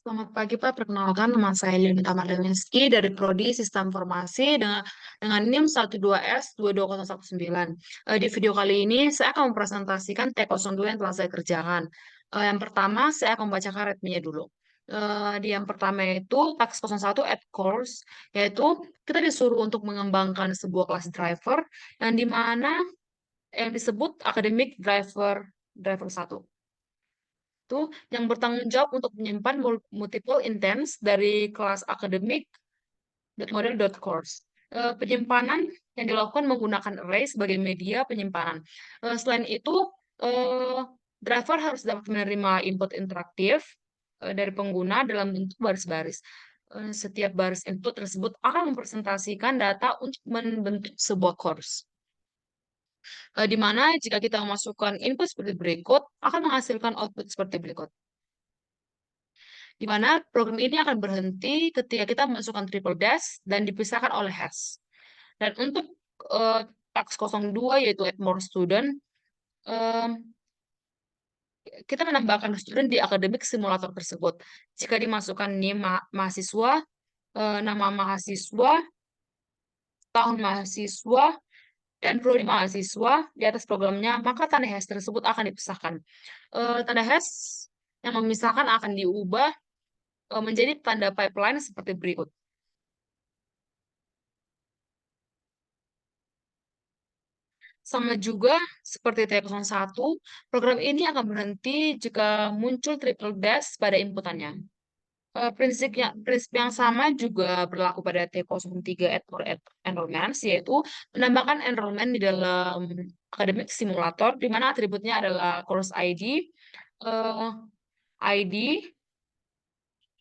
Selamat pagi Pak, perkenalkan nama saya Linda Mardelinski dari Prodi Sistem Informasi dengan NIM 12S22019. Di video kali ini saya akan mempresentasikan T02 yang telah saya kerjakan. Yang pertama saya akan membacakan readme-nya dulu. Di yang pertama itu task 01 at course, yaitu kita disuruh untuk mengembangkan sebuah kelas driver yang dimana yang disebut academic driver 1 itu yang bertanggung jawab untuk menyimpan multiple intents dari kelas academic.model.course. Penyimpanan yang dilakukan menggunakan array sebagai media penyimpanan. Selain itu, eh, driver harus dapat menerima input interaktif dari pengguna dalam bentuk baris-baris. Setiap baris input tersebut akan mempresentasikan data untuk membentuk sebuah course. Di mana jika kita memasukkan input seperti berikut, akan menghasilkan output seperti berikut. Di mana program ini akan berhenti ketika kita memasukkan triple dash dan dipisahkan oleh hash. Dan untuk uh, task 02 yaitu add more student, um, kita menambahkan student di akademik simulator tersebut. Jika dimasukkan NIM mahasiswa, nama mahasiswa, tahun mahasiswa, dan prodi mahasiswa di atas programnya, maka tanda hash tersebut akan dipisahkan. Tanda hash yang memisahkan akan diubah menjadi tanda pipeline seperti berikut. Sama juga seperti T01, program ini akan berhenti jika muncul triple dash pada inputannya. Prinsip yang sama juga berlaku pada T03 enrollments, yaitu menambahkan enrollment di dalam akademik simulator, di mana atributnya adalah course ID, eh, ID,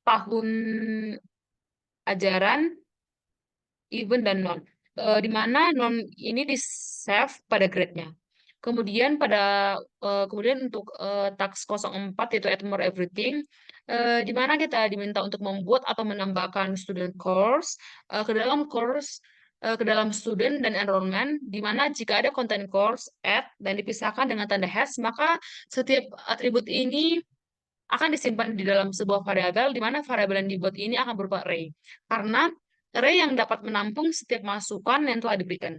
tahun ajaran, event, dan non. Di mana non ini di-save pada grade-nya. Kemudian untuk task 04 yaitu add more everything, di mana kita diminta untuk membuat atau menambahkan student course ke dalam student dan enrollment, di mana jika ada konten course add dan dipisahkan dengan tanda hash, maka setiap atribut ini akan disimpan di dalam sebuah variabel, di mana variabel yang dibuat ini akan berupa array. Karena array yang dapat menampung setiap masukan yang telah diberikan.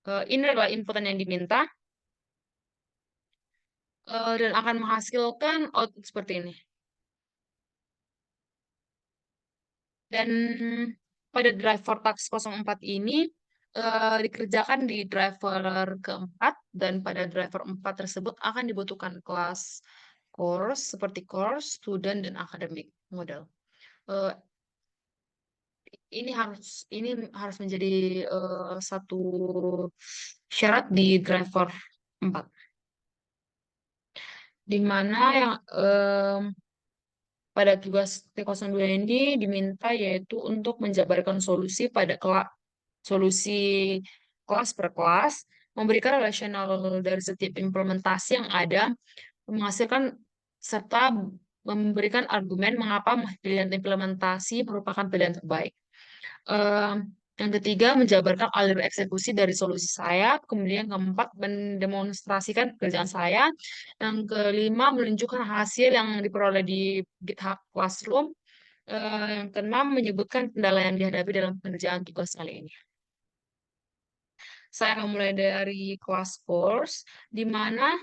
Ini adalah inputan yang diminta, dan akan menghasilkan output seperti ini. Dan pada driver task 04 ini dikerjakan di driver keempat, dan pada driver 4 tersebut akan dibutuhkan kelas course seperti course, student, dan academic model. Eh, ini harus menjadi satu syarat di driver 4, di mana yang pada tugas T02 ini diminta yaitu untuk menjabarkan solusi kelas per kelas, memberikan relasional dari setiap implementasi yang ada, menghasilkan serta memberikan argumen mengapa pilihan implementasi merupakan pilihan terbaik. Eh, yang ketiga, menjabarkan alur eksekusi dari solusi saya. Kemudian yang keempat, mendemonstrasikan pekerjaan saya. Yang kelima, menunjukkan hasil yang diperoleh di GitHub Classroom. Yang keenam, menyebutkan kendala yang dihadapi dalam pengerjaan tugas kali ini. Saya akan mulai dari kelas course, di mana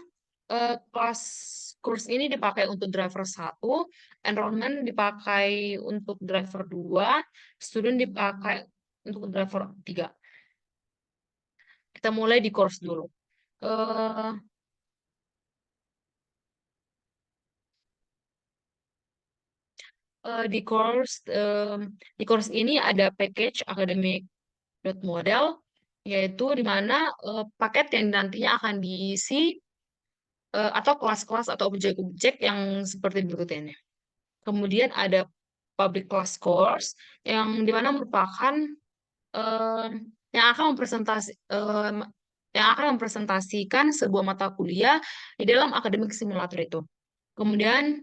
kelas course ini dipakai untuk driver 1, enrollment dipakai untuk driver 2, student dipakai untuk driver 3. Kita mulai di course dulu. Eh, eh, di course em, di course ini ada package academic.model, yaitu di mana paket yang nantinya akan diisi atau kelas-kelas atau objek-objek yang seperti berikut ini. Kemudian ada public class course yang dimana merupakan em, yang akan mempresentasikan sebuah mata kuliah di dalam akademik simulator itu. Kemudian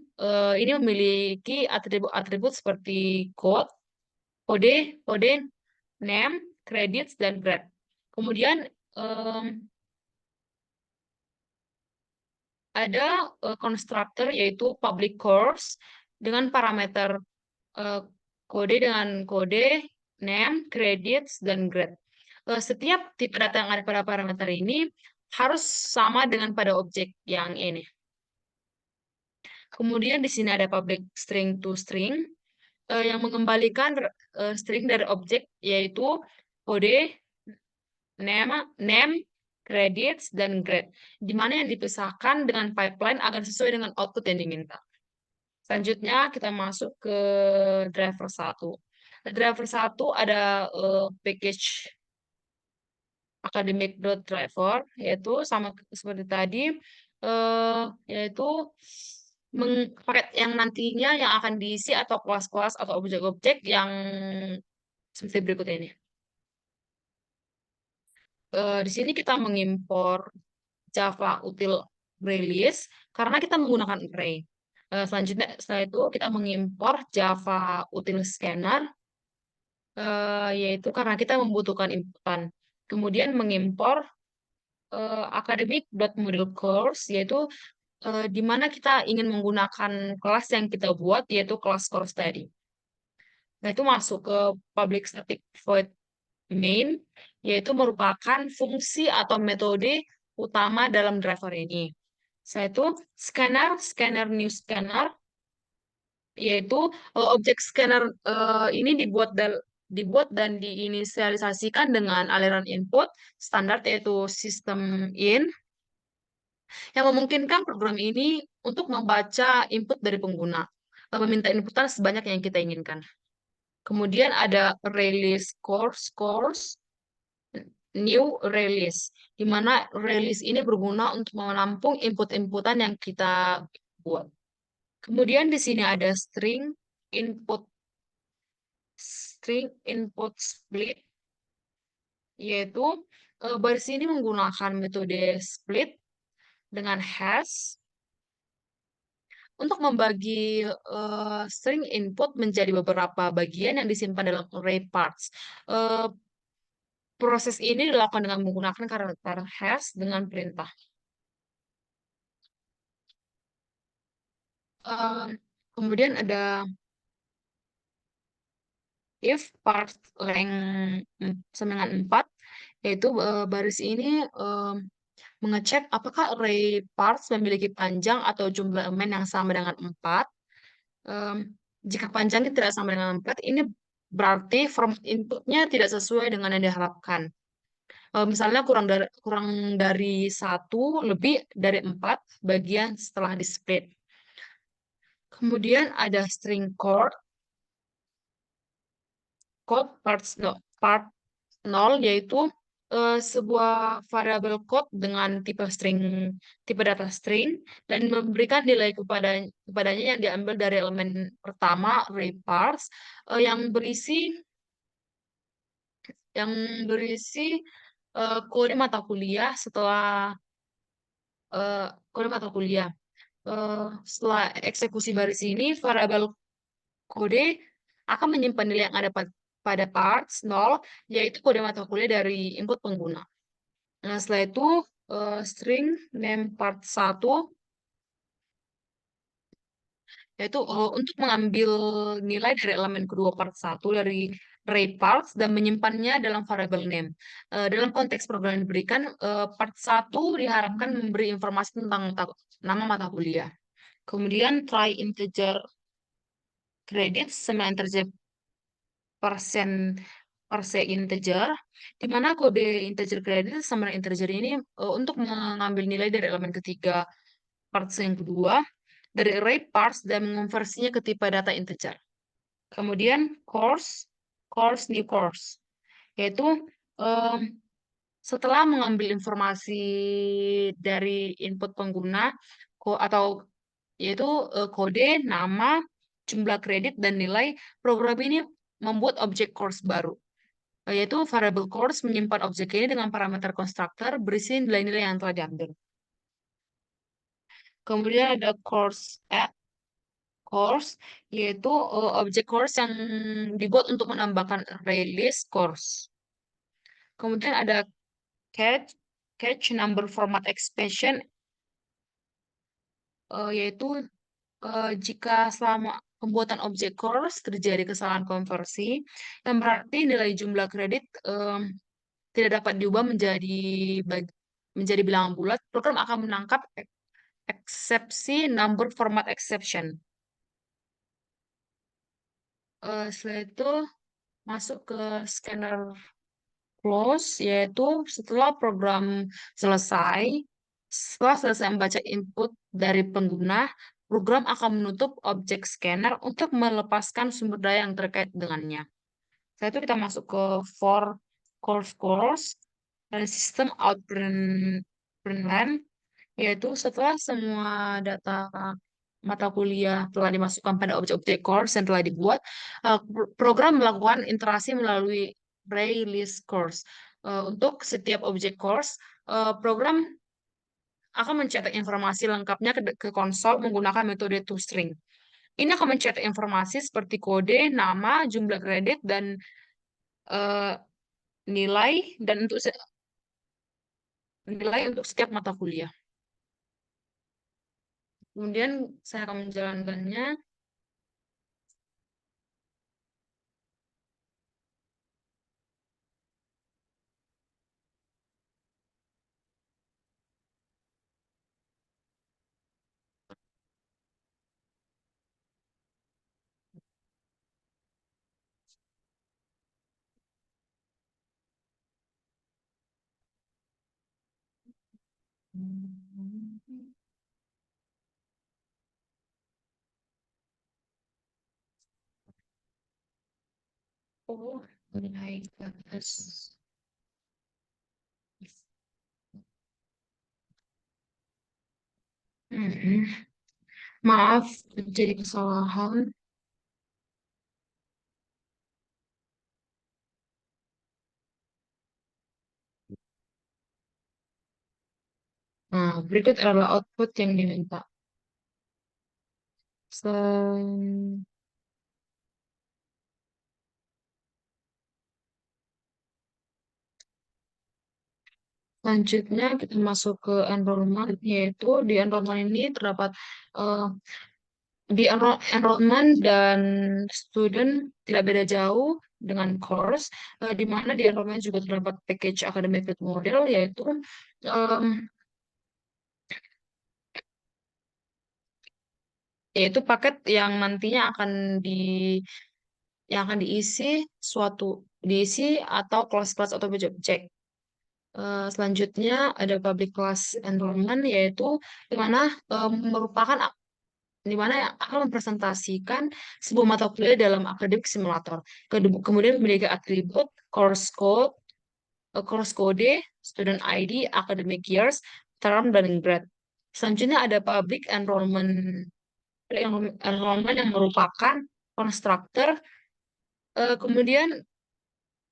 ini memiliki atribut-atribut seperti code, kode, kode, name, credits, dan grade. Kemudian ada konstruktor yaitu public course dengan parameter kode dengan kode, name, credits, dan grade. Setiap tipe data yang ada pada parameter ini harus sama dengan pada objek yang ini. Kemudian di sini ada public string to string yang mengembalikan string dari objek yaitu kode, name, credits, dan grade. Di mana yang dipisahkan dengan pipeline agar sesuai dengan output yang diminta. Selanjutnya kita masuk ke driver 1. Driver 1 ada package academic.driver, yaitu sama seperti tadi, yaitu paket yang nantinya yang akan diisi atau kelas-kelas atau objek-objek yang seperti berikut ini. Di sini kita mengimpor Java util release karena kita menggunakan array. Selanjutnya setelah itu kita mengimpor Java util scanner yaitu karena kita membutuhkan inputan. Kemudian mengimpor academic.model course yaitu di mana kita ingin menggunakan kelas yang kita buat yaitu kelas course tadi. Nah, itu masuk ke public static void main yaitu merupakan fungsi atau metode utama dalam driver ini. Saya itu scanner new scanner yaitu objek scanner ini dibuat dan diinisialisasikan dengan aliran input standar yaitu sistem in yang memungkinkan program ini untuk membaca input dari pengguna, meminta inputan sebanyak yang kita inginkan. Kemudian ada release course, new release, di mana release ini berguna untuk menampung input-inputan yang kita buat. Kemudian di sini ada string input split, yaitu baris ini menggunakan metode split dengan hash untuk membagi string input menjadi beberapa bagian yang disimpan dalam array parts. Proses ini dilakukan dengan menggunakan karakter hash dengan perintah. Kemudian ada if part length sama dengan 4, yaitu baris ini mengecek apakah array parts memiliki panjang atau jumlah elemen yang sama dengan 4. Jika panjangnya tidak sama dengan 4, ini berarti format inputnya tidak sesuai dengan yang diharapkan. Misalnya kurang dari 1, lebih dari 4 bagian setelah di split. Kemudian ada string chord part 0, yaitu sebuah variabel code dengan tipe data string dan memberikan nilai kepadanya yang diambil dari elemen pertama array parts yang berisi kode mata kuliah kode mata kuliah. Setelah eksekusi baris ini, variabel kode akan menyimpan nilai yang ada pada parts 0, yaitu kode mata kuliah dari input pengguna. Nah, setelah itu string name part 1 yaitu untuk mengambil nilai dari elemen kedua part 1 dari array parts dan menyimpannya dalam variabel name. Dalam konteks program yang diberikan, part 1 diharapkan memberi informasi tentang nama mata kuliah. Kemudian try integer credits sama integer persen integer, di mana kode integer credit sama integer ini untuk mengambil nilai dari elemen ketiga parts yang kedua dari array parts dan mengonversinya ke tipe data integer. Kemudian new course, yaitu setelah mengambil informasi dari input pengguna atau yaitu kode, nama, jumlah kredit, dan nilai, program ini membuat objek course baru. Yaitu variable course menyimpan objek ini dengan parameter constructor berisi nilai-nilai yang telah diambil. Kemudian ada course, yaitu objek course yang dibuat untuk menambahkan array list course. Kemudian ada catch number format expansion, yaitu Jika selama pembuatan objek course terjadi kesalahan konversi, yang berarti nilai jumlah kredit tidak dapat diubah menjadi bilangan bulat, program akan menangkap eksepsi number format exception. Setelah itu masuk ke scanner close, yaitu setelah program selesai, setelah selesai membaca input dari pengguna, program akan menutup objek scanner untuk melepaskan sumber daya yang terkait dengannya. Setelah itu kita masuk ke for course dan sistem outprint yaitu setelah semua data mata kuliah telah dimasukkan pada objek-objek course yang telah dibuat, program melakukan iterasi melalui release course. Untuk setiap objek course, program akan mencetak informasi lengkapnya ke konsol menggunakan metode toString. Ini akan mencetak informasi seperti kode, nama, jumlah kredit, dan eh, nilai dan untuk nilai untuk setiap mata kuliah. Kemudian saya akan menjalankannya. Oh, nilai atas. Maaf, jadi kesalahan. Nah, berikut adalah output yang diminta. Selanjutnya kita masuk ke enrollment, yaitu di enrollment ini terdapat eh, di enrollment dan student tidak beda jauh dengan course, di mana di enrollment juga terdapat package academic model, em, yaitu paket yang nantinya akan diisi atau kelas-kelas atau objek-objek. Selanjutnya ada public class enrollment, yaitu di mana merupakan di mana yang akan mempresentasikan sebuah mata kuliah dalam akademik simulator. Kemudian memiliki atribut course code, student ID, academic years, term, dan grade. Selanjutnya ada public enrollment yang merupakan konstruktor. Kemudian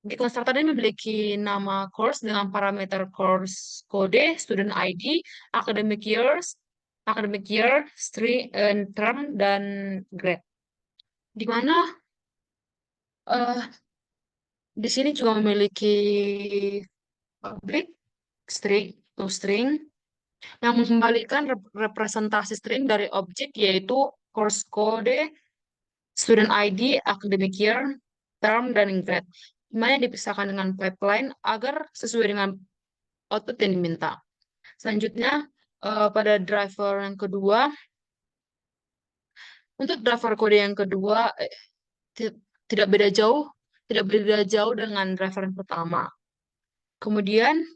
di konstruktor ini memiliki nama course dengan parameter course code, student ID, academic year, term, dan grade. Di mana di sini juga memiliki public string yang mengembalikan representasi string dari objek, yaitu course code, student ID, academic year, term, dan grade. Di mana dipisahkan dengan pipeline agar sesuai dengan output yang diminta. Selanjutnya, pada driver yang kedua, untuk driver kode yang kedua, ti- tidak beda jauh, tidak beda jauh dengan driver yang pertama. Kemudian,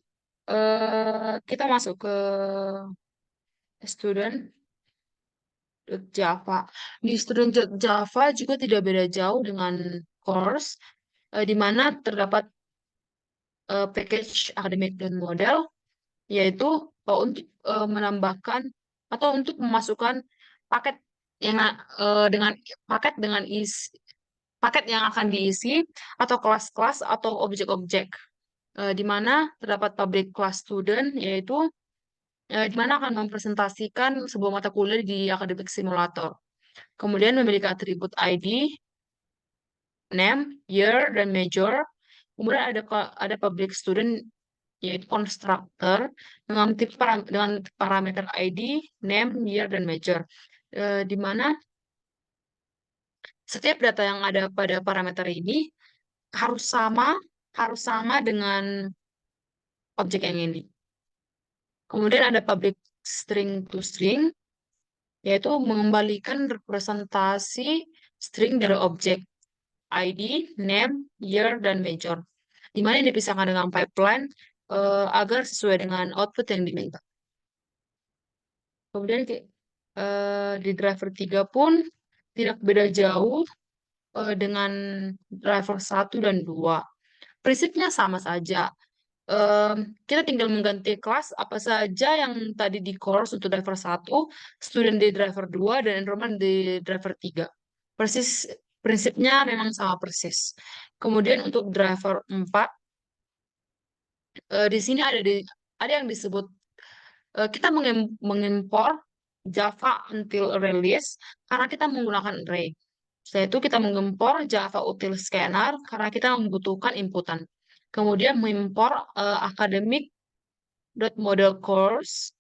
kita masuk ke student Java. Di student Java juga tidak beda jauh dengan course, di mana terdapat package akademik dan model, yaitu untuk menambahkan atau untuk memasukkan paket yang dengan paket yang akan diisi atau kelas-kelas atau objek-objek, di mana terdapat public class student, yaitu di mana akan mempresentasikan sebuah mata kuliah di akademik simulator. Kemudian memiliki atribut ID, name, year, dan major. Kemudian ada public student, yaitu constructor dengan parameter ID, name, year, dan major. di mana setiap data yang ada pada parameter ini harus sama dengan objek yang ini. Kemudian ada public string to string, yaitu mengembalikan representasi string dari objek ID, name, year, dan major. Di mana yang dipisahkan dengan pipeline agar sesuai dengan output yang diminta. Kemudian di driver 3 pun tidak beda jauh dengan driver 1 dan 2. Prinsipnya sama saja. Kita tinggal mengganti kelas apa saja yang tadi di course untuk driver 1, student di driver 2, dan enrollment di driver 3. Persis, prinsipnya memang sama persis. Kemudian untuk driver 4, di sini ada yang disebut, kita mengimpor Java until release karena kita menggunakan array. Setelah itu kita mengimpor Java util scanner karena kita membutuhkan inputan. Kemudian mengimpor academic.model course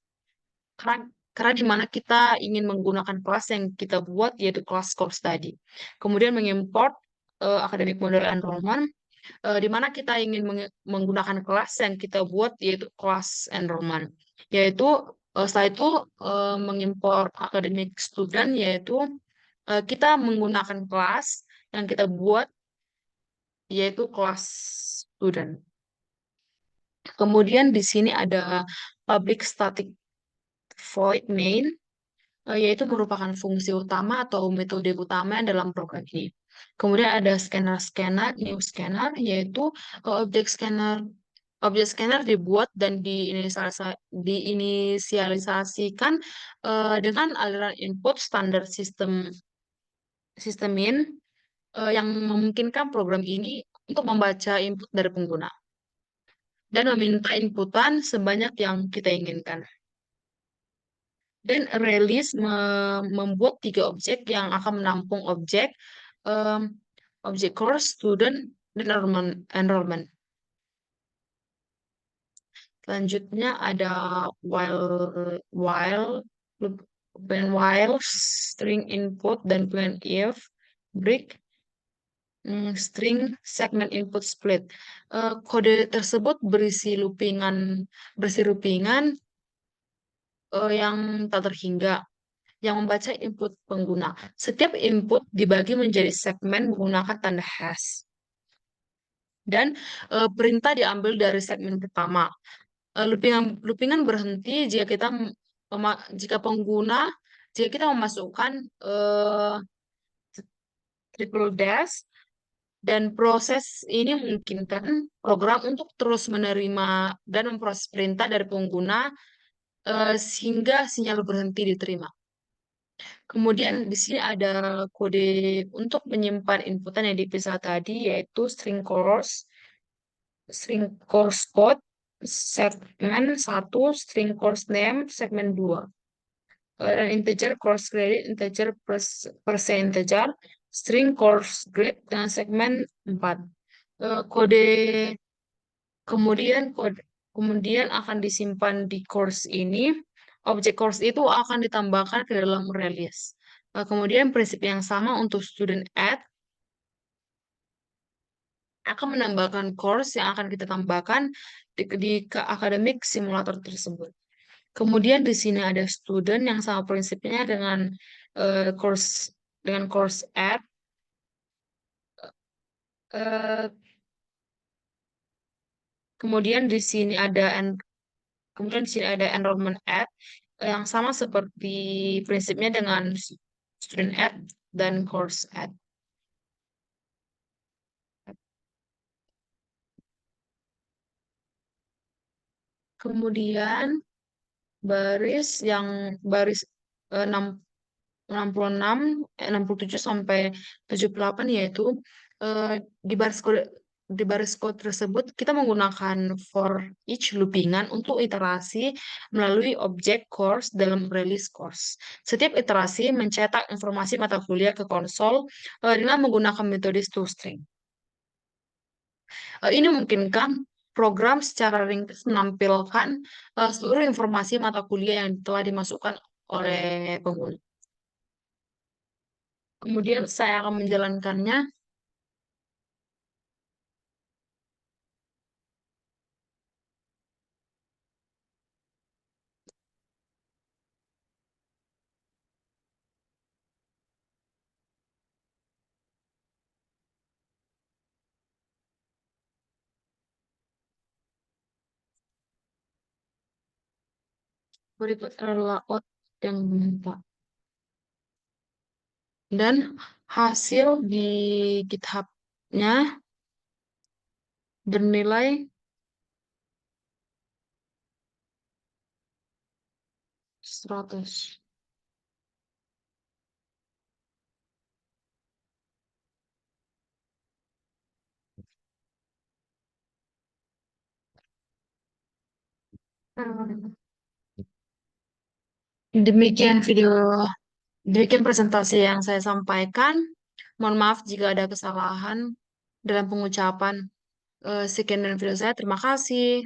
karena di mana kita ingin menggunakan kelas yang kita buat yaitu kelas course tadi. Kemudian mengimport academic model enrollment di mana kita ingin menggunakan kelas yang kita buat yaitu kelas enrollment. Yaitu setelah itu mengimpor academic student yaitu kita menggunakan kelas yang kita buat yaitu kelas student. Kemudian di sini ada public static void main, yaitu merupakan fungsi utama atau metode utama dalam program ini. Kemudian ada scanner, new scanner, yaitu objek scanner dibuat dan diinisialisasikan dengan aliran input standar sistemin yang memungkinkan program ini untuk membaca input dari pengguna dan meminta inputan sebanyak yang kita inginkan. Dan release membuat 3 objek yang akan menampung objek course, student, dan enrollment. Selanjutnya ada while, string input, dan if, break, string segment input split. Kode tersebut berisi loopingan yang tak terhingga yang membaca input pengguna. Setiap input dibagi menjadi segmen menggunakan tanda hash. Dan perintah diambil dari segmen pertama. Loopingan berhenti jika kita memasukkan triple dash, dan proses ini memungkinkan program untuk terus menerima dan memproses perintah dari pengguna sehingga sinyal berhenti diterima. Kemudian di sini ada kode untuk menyimpan inputan yang dipisah tadi, yaitu string course code, segmen 1, string course name, segmen 2. Dan integer course credit, integer percentage, string course grade, dan segmen 4. Kemudian akan disimpan di course ini. Objek course itu akan ditambahkan ke dalam release. Kemudian prinsip yang sama untuk student add akan menambahkan course yang akan kita tambahkan di academic simulator tersebut. Kemudian di sini ada student yang sama prinsipnya dengan course add. Kemudian di sini ada enrollment add yang sama seperti prinsipnya dengan student add dan course add. Kemudian baris 67 sampai 78 yaitu di baris code tersebut kita menggunakan for each loopingan untuk iterasi melalui objek course dalam release course. Setiap iterasi mencetak informasi mata kuliah ke konsol dengan menggunakan metode toString. Ini memungkinkan program secara ringkas menampilkan seluruh informasi mata kuliah yang telah dimasukkan oleh pengguna. Kemudian saya akan menjalankannya. Berikut adalah layout yang diminta. Dan hasil di GitHub-nya bernilai 100. Hmm. Demikian demikian presentasi yang saya sampaikan. Mohon maaf jika ada kesalahan dalam pengucapan. Sekian dari video saya. Terima kasih.